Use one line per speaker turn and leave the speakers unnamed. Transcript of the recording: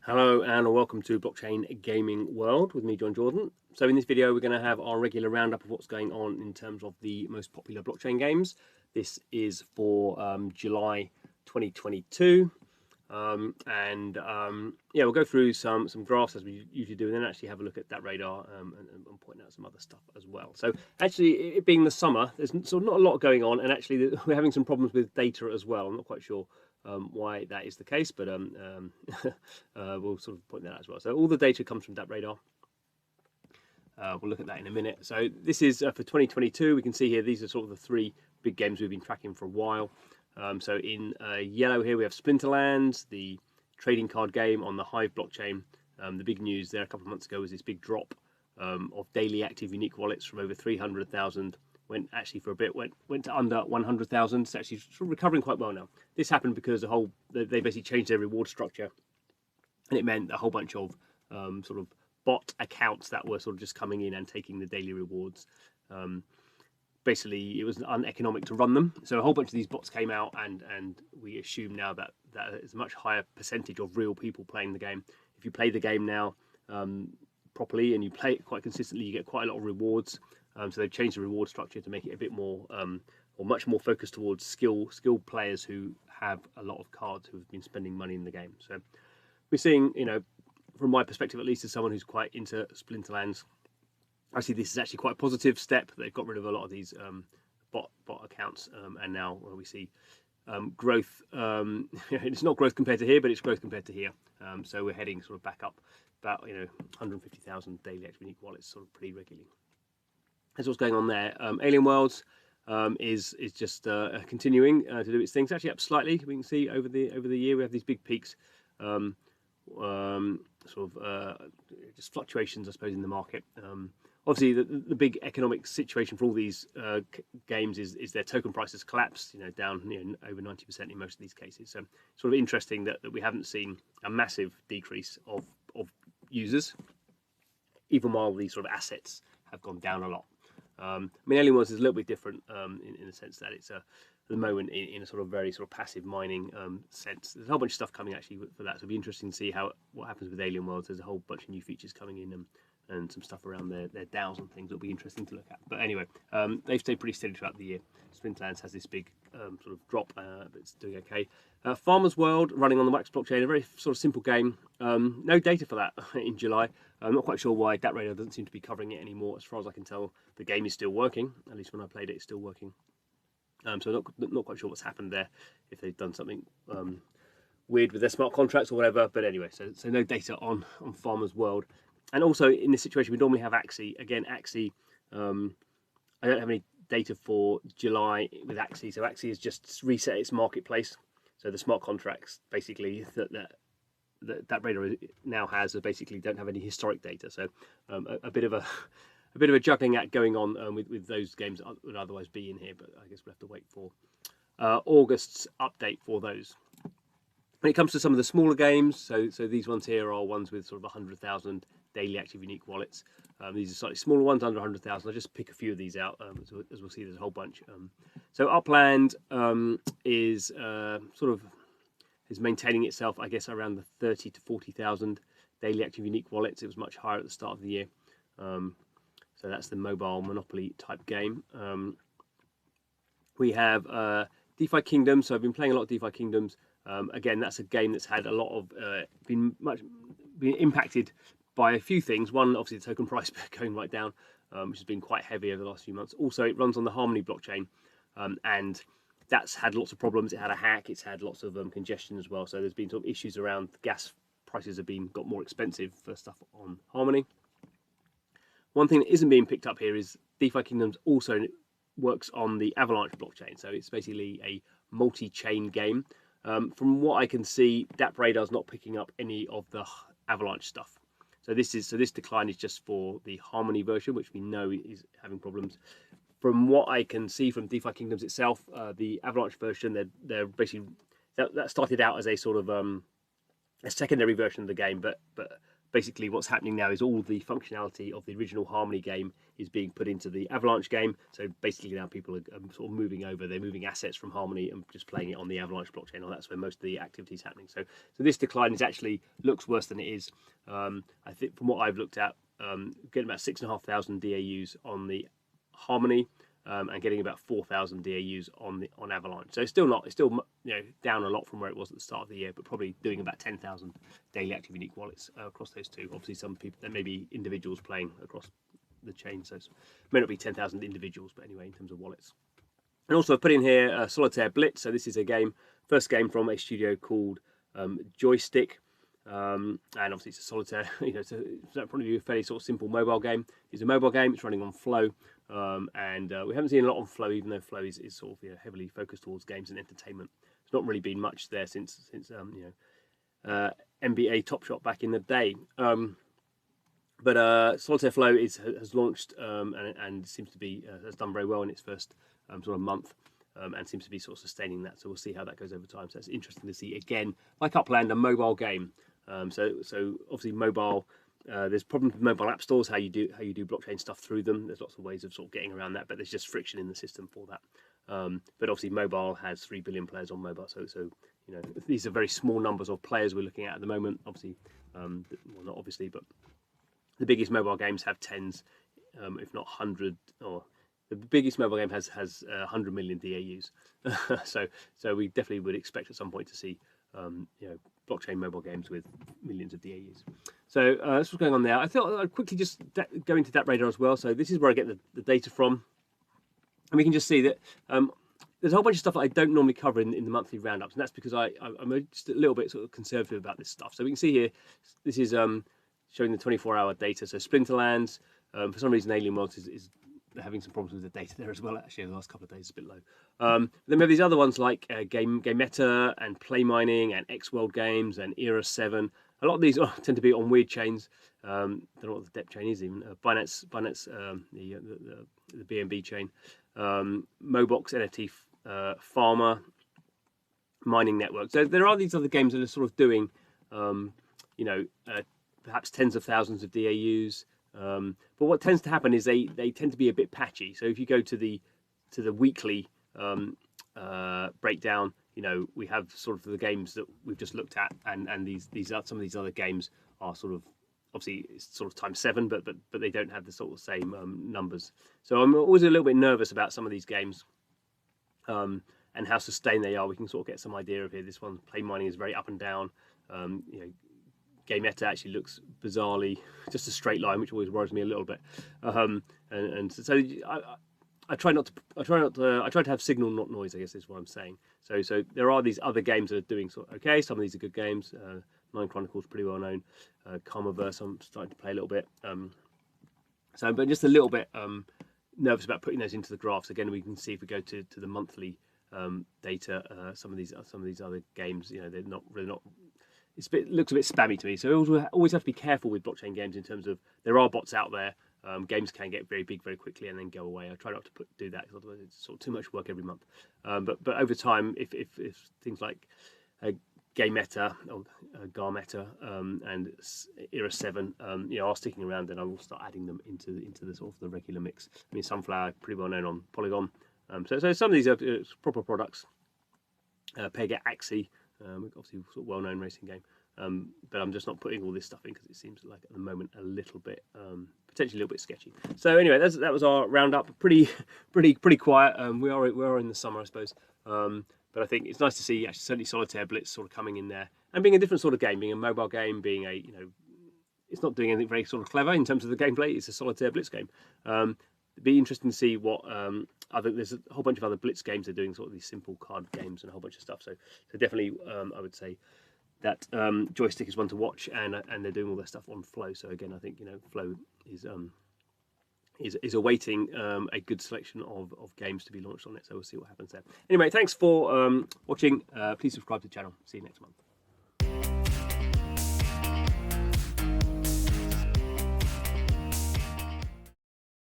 Hello and welcome to Blockchain Gaming World with me, John Jordan. So in this video, we're going to have our regular roundup of what's going on in terms of the most popular blockchain games. This is for July 2022. Yeah, we'll go through some graphs as we usually do, and then actually have a look at that radar and point out some other stuff as well. So actually, it being the summer, there's sort of not a lot going on, and actually we're having some problems with data as well. I'm not quite sure why that is the case, but we'll sort of point that out as well. So all the data comes from that radar. We'll look at that in a minute. So this is for 2022. We can see here these are sort of the three big games we've been tracking for a while. So in yellow here we have Splinterlands, the trading card game on the Hive blockchain. The big news there a couple of months ago was this big drop of daily active unique wallets from over 300,000. Went actually for a bit went to under 100,000. It's actually sort of recovering quite well now. This happened because they basically changed their reward structure, and it meant a whole bunch of sort of bot accounts that were sort of just coming in and taking the daily rewards. Basically, it was uneconomic to run them, so a whole bunch of these bots came out, and we assume now that is a much higher percentage of real people playing the game. If you play the game now properly and you play it quite consistently, you get quite a lot of rewards. So they've changed the reward structure to make it a bit more or much more focused towards skilled players who have a lot of cards, who have been spending money in the game. So we're seeing, from my perspective at least, as someone who's quite into Splinterlands, I see this is actually quite a positive step. They've got rid of a lot of these bot accounts, and now we see growth. It's not growth compared to here, but it's growth compared to here. So we're heading sort of back up about 150,000 daily active unique wallets sort of pretty regularly. That's what's going on there. Alien Worlds is just continuing to do its thing. It's actually up slightly. We can see over the year we have these big peaks, just fluctuations, I suppose, in the market. Obviously, the big economic situation for all these games is their token prices collapsed, down over 90% in most of these cases. So sort of interesting that we haven't seen a massive decrease of users, even while these sort of assets have gone down a lot. Alien Worlds is a little bit different in the sense that it's at the moment in a sort of very sort of passive mining sense. There's a whole bunch of stuff coming actually for that, so it'll be interesting to see what happens with Alien Worlds. There's a whole bunch of new features coming in and some stuff around their DAOs and things that'll be interesting to look at. But anyway, they've stayed pretty steady throughout the year. Splinterlands has this big sort of drop, but it's doing okay. Farmers World, running on the Wax blockchain, a very sort of simple game. No data for that in July. I'm not quite sure why DappRadar doesn't seem to be covering it anymore. As far as I can tell, the game is still working. At least when I played it, it's still working. So not quite sure what's happened there, if they've done something weird with their smart contracts or whatever. But anyway, so no data on Farmers World. And also in this situation, we normally have Axie. Again, Axie, I don't have any data for July with Axie. So Axie has just reset its marketplace. So the smart contracts basically that radar now has basically don't have any historic data. So a bit of a juggling act going on with those games that would otherwise be in here. But I guess we'll have to wait for August's update for those. When it comes to some of the smaller games, so these ones here are ones with sort of 100,000 daily active unique wallets. These are slightly smaller ones, under 100,000. I'll just pick a few of these out. As we'll see, there's a whole bunch. So Upland is maintaining itself, I guess, around the 30 to 40,000 daily active unique wallets. It was much higher at the start of the year. So that's the mobile Monopoly type game. We have DeFi Kingdoms. So I've been playing a lot of DeFi Kingdoms. Again, that's a game that's had a lot of been impacted by a few things. One, obviously, the token price going right down, which has been quite heavy over the last few months. Also, it runs on the Harmony blockchain, and that's had lots of problems. It had a hack. It's had lots of congestion as well. So there's been sort of issues around the gas prices have got more expensive for stuff on Harmony. One thing that isn't being picked up here is DeFi Kingdoms also works on the Avalanche blockchain. So it's basically a multi-chain game. From what I can see, DappRadar is not picking up any of the Avalanche stuff. So this decline is just for the Harmony version, which we know is having problems. From what I can see from DeFi Kingdoms itself, the Avalanche version, they're basically that started out as a sort of a secondary version of the game, but basically what's happening now is all the functionality of the original Harmony game is being put into the Avalanche game. So basically now people are sort of moving over, they're moving assets from Harmony and just playing it on the Avalanche blockchain, and that's where most of the activity is happening. So this decline is actually looks worse than it is. I think from what I've looked at, getting about 6,500 DAUs on the Harmony, and getting about 4,000 DAUs on Avalanche. So it's still down a lot from where it was at the start of the year, but probably doing about 10,000 daily active unique wallets across those two. Obviously, some people, there may be individuals playing across the chain, so it may not be 10,000 individuals, but anyway, in terms of wallets. And also I've put in here Solitaire Blitz. So this is a game, first game from a studio called Joystick. And obviously it's a solitaire, so that probably be a fairly sort of simple mobile game. It's a mobile game, it's running on Flow, and we haven't seen a lot on Flow, even though Flow is sort of heavily focused towards games and entertainment. There's not really been much there since NBA Top Shot back in the day. But Solitaire Flow has launched and seems to be has done very well in its first sort of month. And seems to be sort of sustaining that, so we'll see how that goes over time. So it's interesting to see, again, like Upland, a mobile game. So obviously mobile, there's problems with mobile app stores, how you do blockchain stuff through them. There's lots of ways of sort of getting around that, but there's just friction in the system for that. But obviously mobile has 3 billion players on mobile, so these are very small numbers of players we're looking at the moment. Obviously, well, not obviously, but the biggest mobile games have tens, if not 100, or the biggest mobile game has 100 million DAUs. so we definitely would expect at some point to see blockchain mobile games with millions of DAUs. So that's what's going on there. I thought I'd quickly just go into DappRadar as well. So this is where I get the data from, and we can just see that there's a whole bunch of stuff that I don't normally cover in the monthly roundups, and that's because I'm just a little bit sort of conservative about this stuff. So we can see here, this is showing the 24-hour data. So Splinterlands, for some reason Alien Worlds is having some problems with the data there as well. Actually, the last couple of days is a bit low. Then we have these other ones like Game Meta and Play Mining and X World Games and Era 7. A lot of these tend to be on weird chains. Don't know what the DEP chain is even. Binance, the BNB chain. Mobox NFT Farmer Mining Network. So there are these other games that are sort of doing, perhaps tens of thousands of DAUs. But what tends to happen is they tend to be a bit patchy. So if you go to the weekly breakdown, we have sort of the games that we've just looked at, and these are some of these other games are sort of obviously it's sort of times 7, but they don't have the sort of same numbers. So I'm always a little bit nervous about some of these games and how sustained they are. We can sort of get some idea of here. This one, Play Mining, is very up and down. Game Meta actually looks bizarrely just a straight line, which always worries me a little bit. And so I try to have signal, not noise, I guess is what I'm saying. So there are these other games that are doing sort of okay. Some of these are good games. Nine Chronicles, pretty well known. Karmaverse, I'm starting to play a little bit. But just a little bit nervous about putting those into the graphs. Again, we can see if we go to the monthly data, some of these other games, they're not really not. Looks a bit spammy to me. So we always have to be careful with blockchain games in terms of there are bots out there. Games can get very big very quickly and then go away. I try not to do that because otherwise it's sort of too much work every month. But over time, if things like Game Meta or Gar Meta and Era 7 are sticking around, then I will start adding them into the sort of the regular mix. I mean, Sunflower, pretty well known on Polygon. So some of these are proper products. Pega Axie, obviously sort of well-known racing game. But I'm just not putting all this stuff in because it seems like at the moment a little bit potentially a little bit sketchy. So anyway, that was our roundup. Pretty quiet. We are in the summer, I suppose. But I think it's nice to see actually certainly Solitaire Blitz sort of coming in there and being a different sort of game, being a mobile game, being a it's not doing anything very sort of clever in terms of the gameplay. It's a Solitaire Blitz game. It'd be interesting to see what there's a whole bunch of other Blitz games that are doing sort of these simple card games and a whole bunch of stuff. So definitely I would say that Joystick is one to watch, and they're doing all their stuff on Flow. So again, I think Flow is awaiting a good selection of games to be launched on it. So we'll see what happens there. Anyway, thanks for watching. Please subscribe to the channel. See you next month.